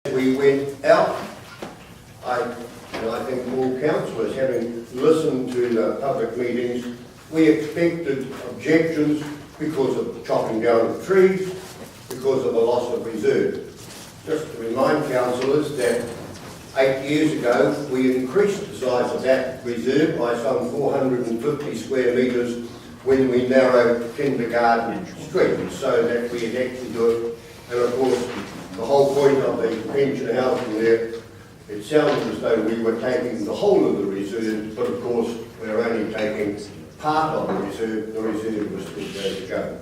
We went out, and I think all councillors, having listened to the public meetings, we expected objections because of chopping down of trees, because of the loss of reserve. Just to remind councillors that 8 years ago we increased the size of that reserve by some 450 square metres when we narrowed Kindergarten Street so that we could actually do it. And of course, the whole point of the pension housing there, it sounded as though we were taking the whole of the reserve, but of course we're only taking part of the reserve was still going to go.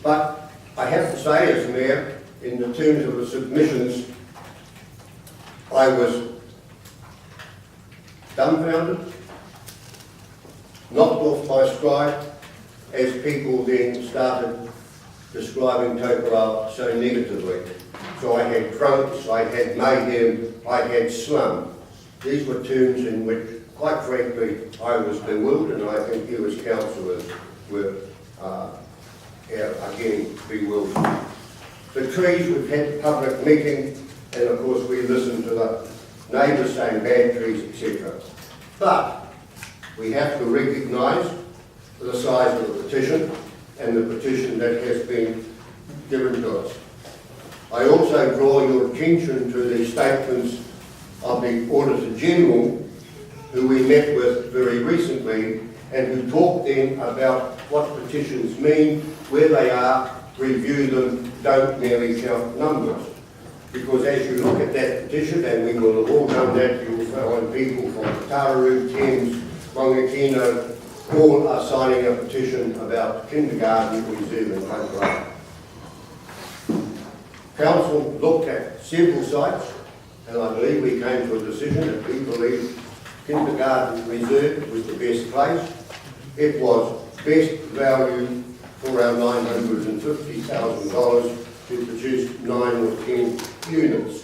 But I have to say, as Mayor, in the terms of the submissions, I was dumbfounded, knocked off my stride, as people then started describing Tokoroa so negatively. So I had drunks, I had mayhem, I had slum. These were terms in which, quite frankly, I was bewildered, and I think you as councillors were, again, bewildered. The trees, we've had public meeting, and of course we listened to the neighbours saying bad trees, etc. But we have to recognise the size of the petition and the petition that has been given to us. I also draw your attention to the statements of the Auditor General, who we met with very recently, and who talked then about what petitions mean, where they are, review them, don't merely count numbers. Because as you look at that petition, and we will have all done that, you will find people from Tararoo, Thames, Wangakino, all are signing a petition about kindergarten reserve in Tokoroa. Council looked at several sites, and I believe we came to a decision that we believe kindergarten reserve was the best place. It was best value for our $950,000 to produce 9 or 10 units.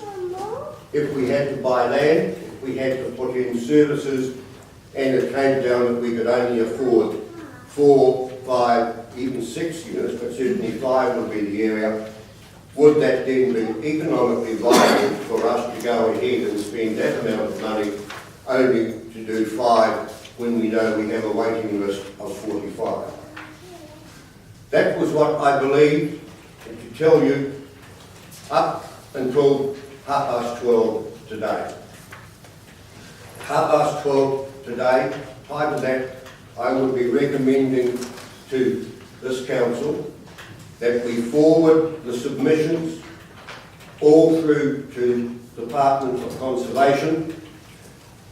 If we had to buy land, if we had to put in services, and it came down that we could only afford 4, 5, even 6 units, but certainly 5 would be the area, would that then be economically viable for us to go ahead and spend that amount of money only to do 5 when we know we have a waiting list of 45? That was what I believed, and to tell you, up until 12:30 today. 12:30 today, prior to that, I would be recommending to this council that we forward the submissions all through to Department of Conservation,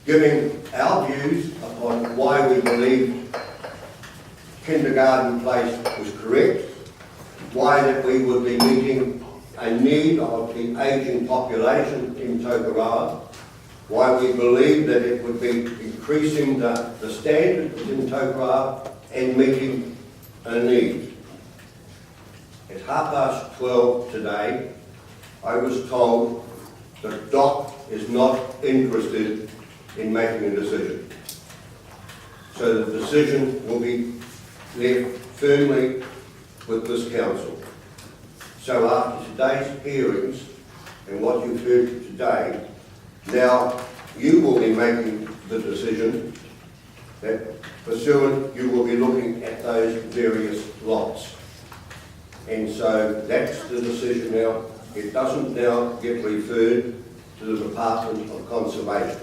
giving our views upon why we believe kindergarten place was correct, why that we would be meeting a need of the ageing population in Tokoroa, why we believe that it would be increasing the standards in Tokoroa and meeting a need. At 12:30 today, I was told that DOC is not interested in making a decision. So the decision will be left firmly with this council. So after today's hearings and what you've heard today, now you will be making the decision that pursuant you will be looking at those various lots. And so that's the decision now. It doesn't now get referred to the Department of Conservation.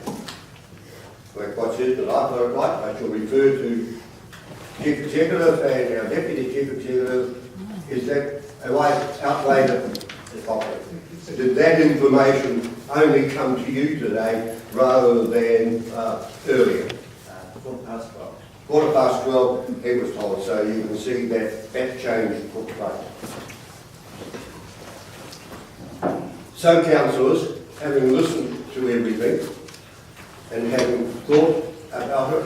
We're quite certain that I've got it right. I shall refer to Chief Executive and our Deputy Chief Executive. Is that a way outweighed it? Did that information only come to you today rather than earlier? 12:15. 12:15, he was told, so you can see that change took place. So, councillors, having listened to everything and having thought about it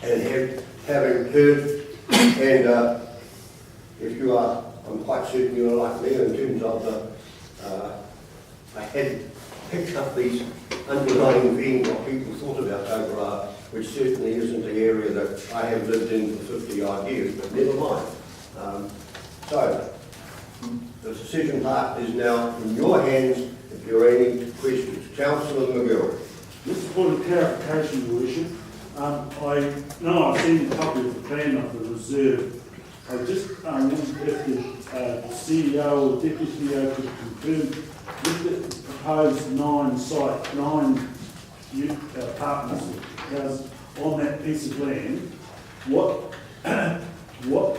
and having heard, and if you are, I'm quite certain you are like me in terms of I had picked up these underlying themes what people thought about Tokoroa, which certainly isn't the area that I have lived in for 50 odd years, but never mind. So, the decision part is now in your hands. It if there are any questions. Councillor McGill. Just a point of clarification, Your Worship. I know I've seen a copy of the plan of the reserve. I just wondered if the CEO or Deputy CEO could confirm with the proposed 9 partners on that piece of land, what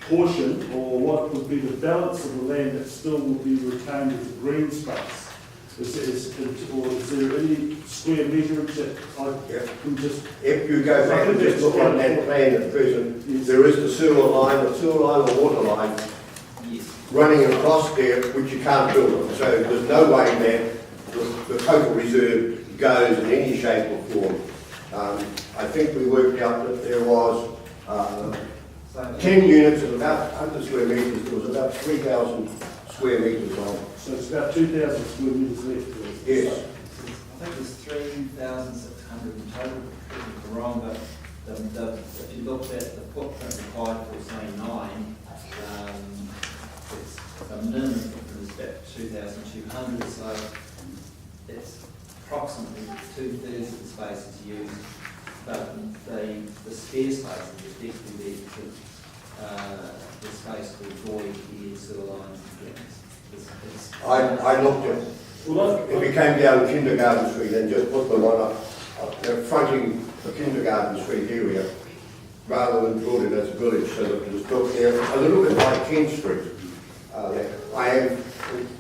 portion or what would be the balance of the land that still would be retained as a green space? Is there any square measurage that I can just... If you go back and just look at that plan at present, yes, there is the sewer line or water line, yes, running across there, which you can't build on. So there's no way that the total reserve goes in any shape or form. I think we worked out that there was 10 units of about 100 square metres. There was about 3,000 square metres on. So it's about 2,000 square metres left. Yes. I think there's 3,600 in total, if I'm wrong, but if you looked at the footprint required for say 9, it's the minimum footprint is about 2,200, so it's approximately 2/3 of the space is used, but the spare space is effectively the space to avoid the sewer lines and things. I looked at, if we came down Kindergarten Street and just put them on fronting the Kindergarten Street area, rather than build it as a village, so that it was built there, a little bit like Kent Street. I have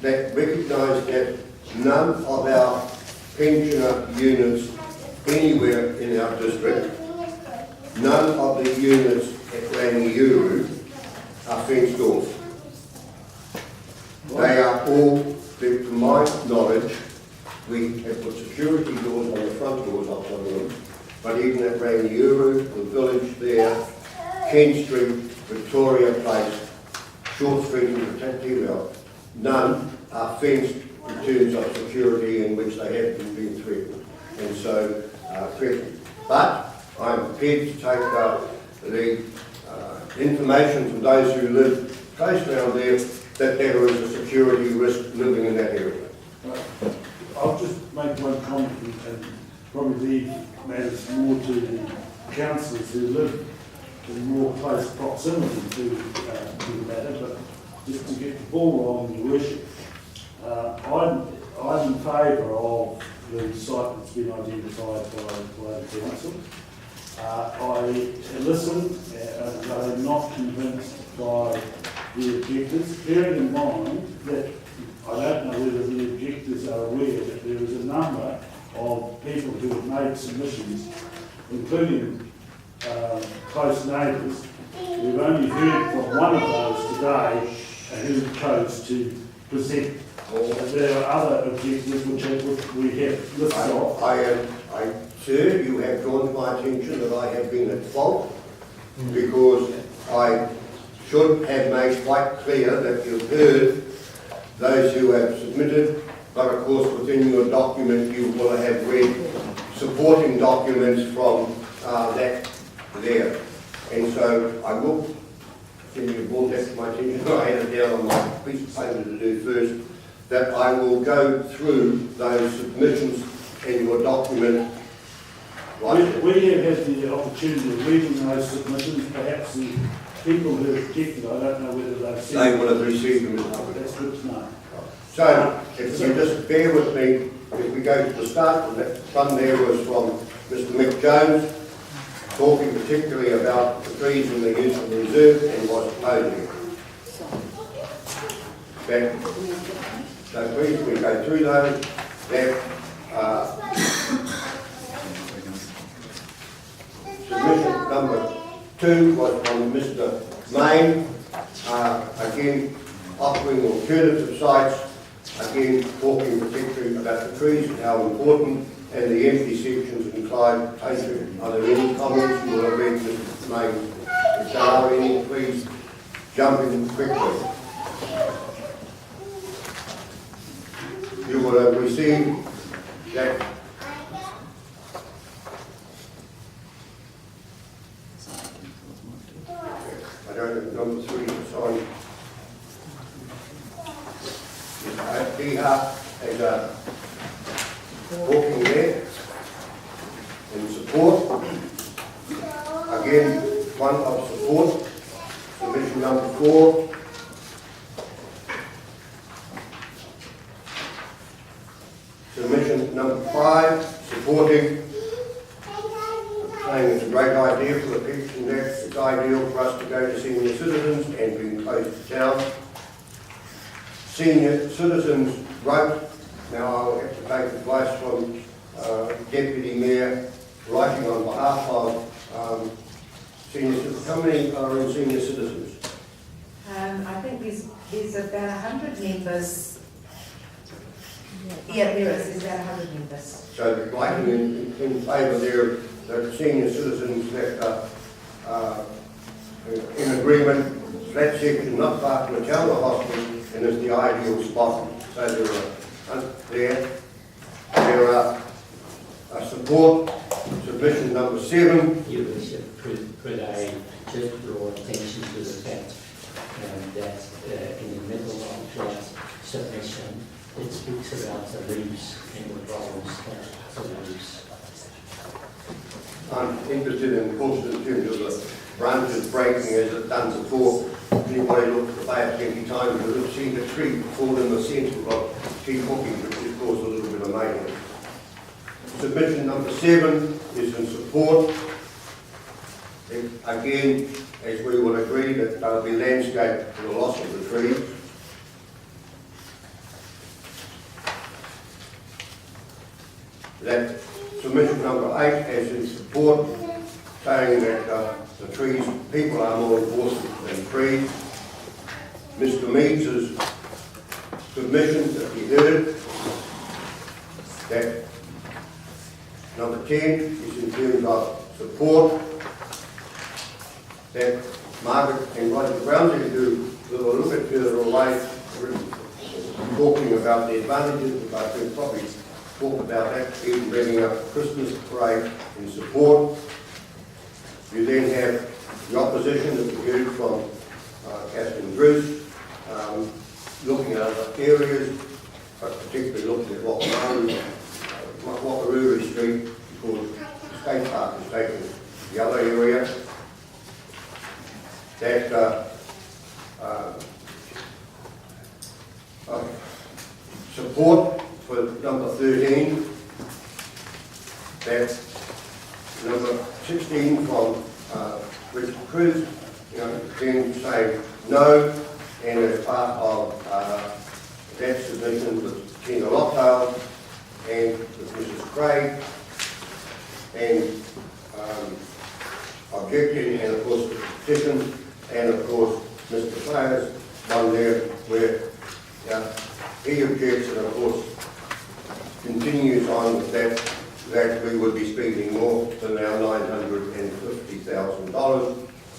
recognised that none of our pensioner units anywhere in our district, none of the units at Rangiuru are fenced off. They are all, to my knowledge, we have put security doors on the front doors of some of them, but even at Rangiuru, the village there, Kent Street, Victoria Place, Short Street and Tatira, none are fenced in terms of security in which they have been threatened. And so, threatened. But I'm prepared to take the information from those who live close around there that there is a security risk living in that area. I'll just make one comment and probably leave matters more to the councillors who live in more close proximity to the matter, but just to get the ball rolling, Your Worship, I'm in favour of the site that's been identified by the council. I listen and I'm not convinced by the objectors, bearing in mind that I don't know whether the objectors are aware that there is a number of people who have made submissions, including close neighbours. We've only heard from one of those today who chose to present. There are other objectives which we have listed off. Sir, you have drawn to my attention that I have been at fault because I should have made quite clear that you've heard those who have submitted, but of course within your document you will have read supporting documents from that there. And so I will, can you brought that to my attention, I had it down on my piece of paper to do first, that I will go through those submissions in your document. We have had the opportunity of reading those submissions. Perhaps the people who have objected, I don't know whether they've seen they will have received them. That's good to know. So, if you just bear with me, if we go to the start, the one there was from Mr. Mick Jones, talking particularly about the trees and the use of the reserve and what's opposing it. So please, we go through those. Submission number 2 was from Mr. Main, again offering alternative sites, again talking particularly about the trees and how important, and the empty sections in Clyde Patron. Are there any comments you will have read Mr. Main? If there are any, please jump in quickly. You will have received that. I don't know, number 3, sorry. as walking there in support. Again, one of support. Submission number 4. Submission number 5, supporting, saying it's a great idea for the pitch and that it's ideal for us to go to senior citizens and being close to town. Senior citizens wrote, now I'll have to take advice from Deputy Mayor, writing on behalf of senior citizens. How many are in senior citizens? I think there's about 100 members. Yeah, there is about 100 members. So writing in favour there that senior citizens that are in agreement, that section not far from the town or hospital and is the ideal spot. So there are support. Submission number 7. Your Worship, could I just draw attention to the fact that in the middle of that submission, it speaks about the roofs and the problems that the roofs. I'm interested in, of course, in terms of the branches breaking as it's done before. Anybody looked at the bay 20 times and would have seen the tree fall in the centre of tree hooking, which has caused a little bit of maintenance. Submission number 7 is in support. Again, as we will agree that there will be landscape for the loss of the trees. That submission number 8 is in support, saying that the trees, people are more important than trees. Mr. Meads' submission that we heard, that number 10 is in terms of support, that Margaret and Roger Brownlee, who live a little bit further away, were talking about the advantages, but I think probably talk about that, even bringing up Christmas parade in support. You then have the opposition that we heard from Captain Bruce, looking at other areas, but particularly looking at Wakaruri Street, because the State Park is taking the other area. That support for number 13, that number 16 from Richard Cruz, then say no, and as part of that submission with Tina Lockdale and with Mrs. Craig, and objecting, and of course the petition, and of course Mr. Player's one there where he objects, and of course continues on with that we would be spending more than our $950,000,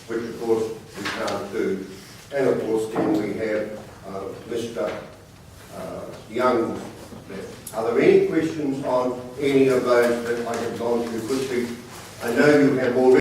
which of course we can't do. And of course then we have Mr. Young. Are there any questions on any of those that I have gone through quickly? I know you have already